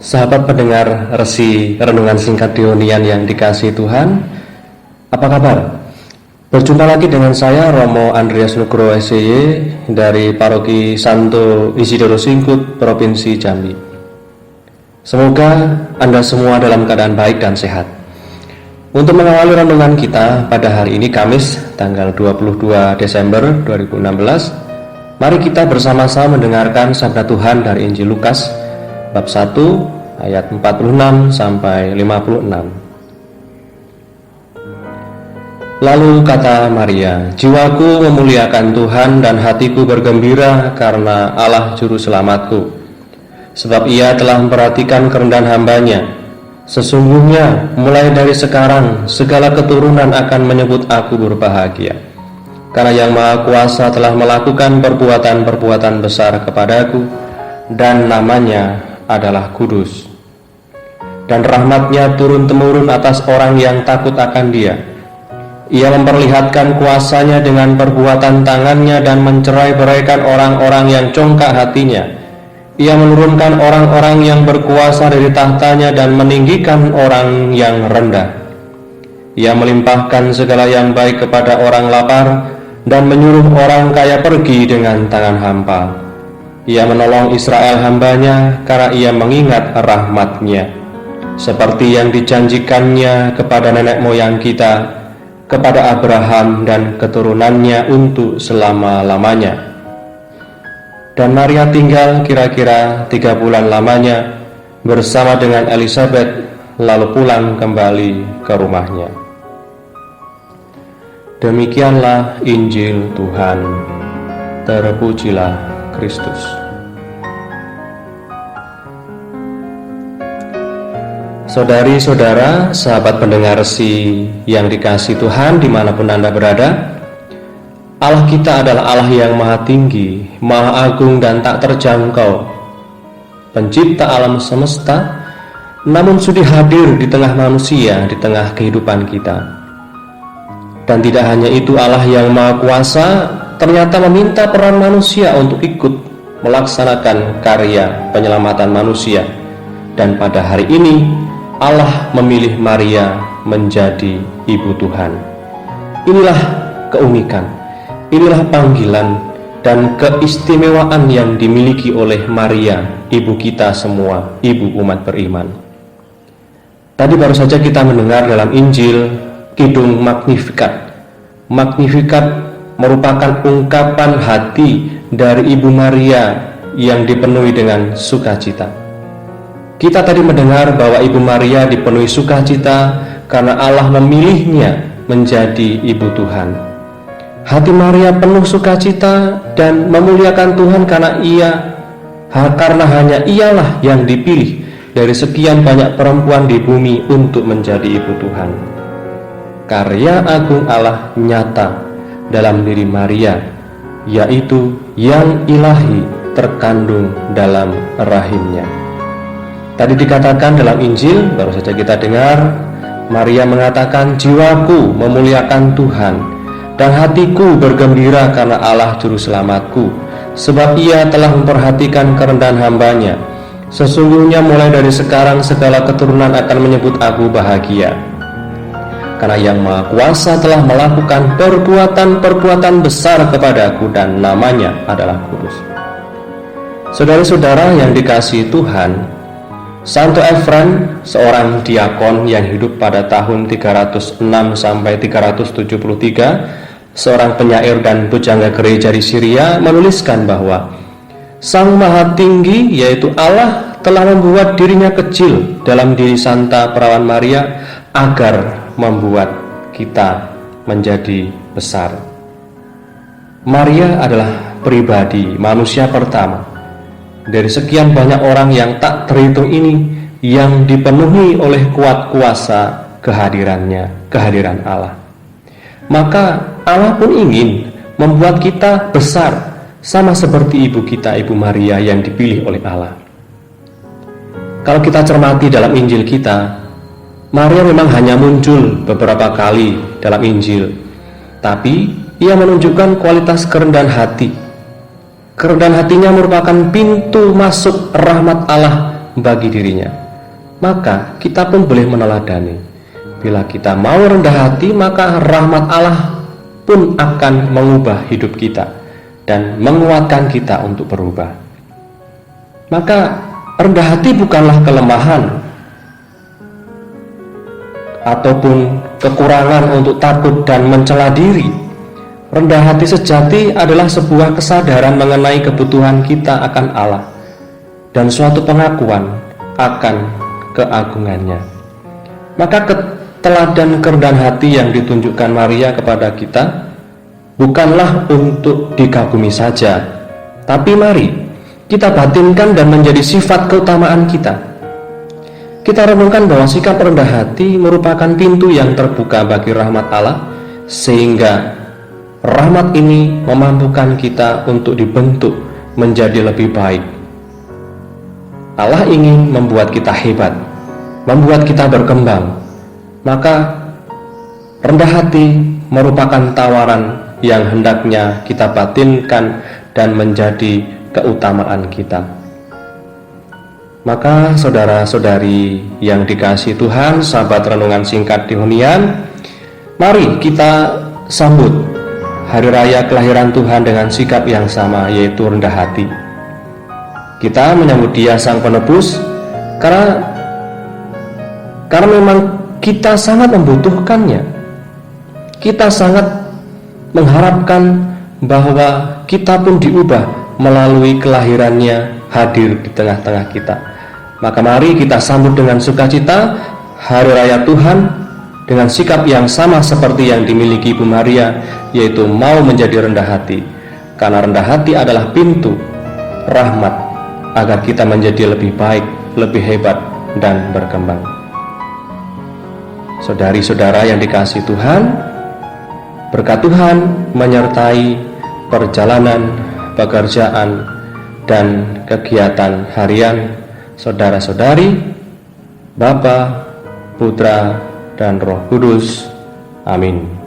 Sahabat pendengar Resi Renungan Singkat Dionian yang dikasihi Tuhan, apa kabar? Berjumpa lagi dengan saya Romo Andreas Nugroho SY dari Paroki Santo Isidoro Singkut, Provinsi Jambi. Semoga Anda semua dalam keadaan baik dan sehat. Untuk mengawali renungan kita pada hari ini Kamis tanggal 22 Desember 2016, mari kita bersama-sama mendengarkan sabda Tuhan dari Injil Lukas bab 1 ayat 46 sampai 56. Lalu kata Maria, "Jiwaku memuliakan Tuhan dan hatiku bergembira karena Allah juru selamatku. Sebab ia telah memperhatikan kerendahan hambanya. Sesungguhnya mulai dari sekarang segala keturunan akan menyebut aku berbahagia. Karena Yang Maha Kuasa telah melakukan perbuatan-perbuatan besar kepadaku, dan namanya adalah kudus. Dan rahmatnya turun-temurun atas orang yang takut akan Dia. Ia memperlihatkan kuasanya dengan perbuatan tangannya dan mencerai-beraikan orang-orang yang congkak hatinya. Ia menurunkan orang-orang yang berkuasa dari tahtanya dan meninggikan orang yang rendah. Ia melimpahkan segala yang baik kepada orang lapar dan menyuruh orang kaya pergi dengan tangan hampa. Ia menolong Israel hambanya karena ia mengingat rahmat-Nya, seperti yang dijanjikannya kepada nenek moyang kita, kepada Abraham dan keturunannya untuk selama-lamanya." Dan Maria tinggal kira-kira 3 bulan lamanya bersama dengan Elizabeth, lalu pulang kembali ke rumahnya. Demikianlah Injil Tuhan. Terpujilah Kristus. Saudari-saudara, sahabat pendengar Resi yang dikasihi Tuhan dimanapun Anda berada, Allah kita adalah Allah yang maha tinggi, maha agung dan tak terjangkau, pencipta alam semesta, namun sudi hadir di tengah manusia, di tengah kehidupan kita. Dan tidak hanya itu, Allah yang maha kuasa ternyata meminta peran manusia untuk ikut melaksanakan karya penyelamatan manusia. Dan pada hari ini Allah memilih Maria menjadi ibu Tuhan. Inilah keunikan, inilah panggilan dan keistimewaan yang dimiliki oleh Maria, ibu kita semua, ibu umat beriman. Tadi baru saja kita mendengar dalam Injil Kidung Magnificat. Magnificat merupakan ungkapan hati dari Ibu Maria yang dipenuhi dengan sukacita. Kita tadi mendengar bahwa Ibu Maria dipenuhi sukacita karena Allah memilihnya menjadi ibu Tuhan. Hati Maria penuh sukacita dan memuliakan Tuhan karena hanya ialah yang dipilih dari sekian banyak perempuan di bumi untuk menjadi ibu Tuhan. Karya agung Allah nyata dalam diri Maria, yaitu yang ilahi terkandung dalam rahimnya. Tadi dikatakan dalam Injil, baru saja kita dengar, Maria mengatakan, "Jiwaku memuliakan Tuhan, dan hatiku bergembira karena Allah juru selamatku, sebab ia telah memperhatikan kerendahan hambanya. Sesungguhnya mulai dari sekarang segala keturunan akan menyebut aku bahagia. Karena Yang Maha Kuasa telah melakukan perbuatan-perbuatan besar kepadaku, dan namanya adalah kudus." Saudara-saudara yang dikasihi Tuhan, Santo Efren, seorang diakon yang hidup pada tahun 306 sampai 373, seorang penyair dan pujangga gereja di Syria, menuliskan bahwa Sang Maha Tinggi, yaitu Allah, telah membuat dirinya kecil dalam diri Santa Perawan Maria agar membuat kita menjadi besar. Maria adalah pribadi manusia pertama dari sekian banyak orang yang tak terhitung ini yang dipenuhi oleh kuat kuasa kehadiran Allah. Maka Allah pun ingin membuat kita besar, sama seperti ibu kita, Ibu Maria yang dipilih oleh Allah. Kalau kita cermati dalam Injil kita, Maria memang hanya muncul beberapa kali dalam Injil, tapi ia menunjukkan kualitas kerendahan hati. Kerendahan hatinya merupakan pintu masuk rahmat Allah bagi dirinya, maka kita pun boleh meneladani. Bila kita mau rendah hati, maka rahmat Allah pun akan mengubah hidup kita dan menguatkan kita untuk berubah. Maka rendah hati bukanlah kelemahan ataupun kekurangan untuk takut dan mencela diri. Rendah hati sejati adalah sebuah kesadaran mengenai kebutuhan kita akan Allah dan suatu pengakuan akan keagungannya. Maka teladan kerendahan hati yang ditunjukkan Maria kepada kita bukanlah untuk dikagumi saja, tapi mari kita batinkan dan menjadi sifat keutamaan kita. Kita renungkan bahwa sikap rendah hati merupakan pintu yang terbuka bagi rahmat Allah, sehingga rahmat ini memampukan kita untuk dibentuk menjadi lebih baik. Allah ingin membuat kita hebat, membuat kita berkembang. Maka rendah hati merupakan tawaran yang hendaknya kita batinkan dan menjadi keutamaan kita. Maka saudara-saudari yang dikasihi Tuhan, sahabat renungan singkat di hunian, mari kita sambut hari raya kelahiran Tuhan dengan sikap yang sama, yaitu rendah hati. Kita menyambut Dia Sang Penebus karena memang kita sangat membutuhkannya. Kita sangat mengharapkan bahwa kita pun diubah melalui kelahirannya hadir di tengah-tengah kita. Maka mari kita sambut dengan sukacita hari raya Tuhan dengan sikap yang sama seperti yang dimiliki Ibu Maria, yaitu mau menjadi rendah hati. Karena rendah hati adalah pintu rahmat agar kita menjadi lebih baik, lebih hebat, dan berkembang. Saudari-saudara yang dikasihi Tuhan, berkat Tuhan menyertai perjalanan, pekerjaan, dan kegiatan harian saudara-saudari, Bapa, Putra, dan Roh Kudus. Amin.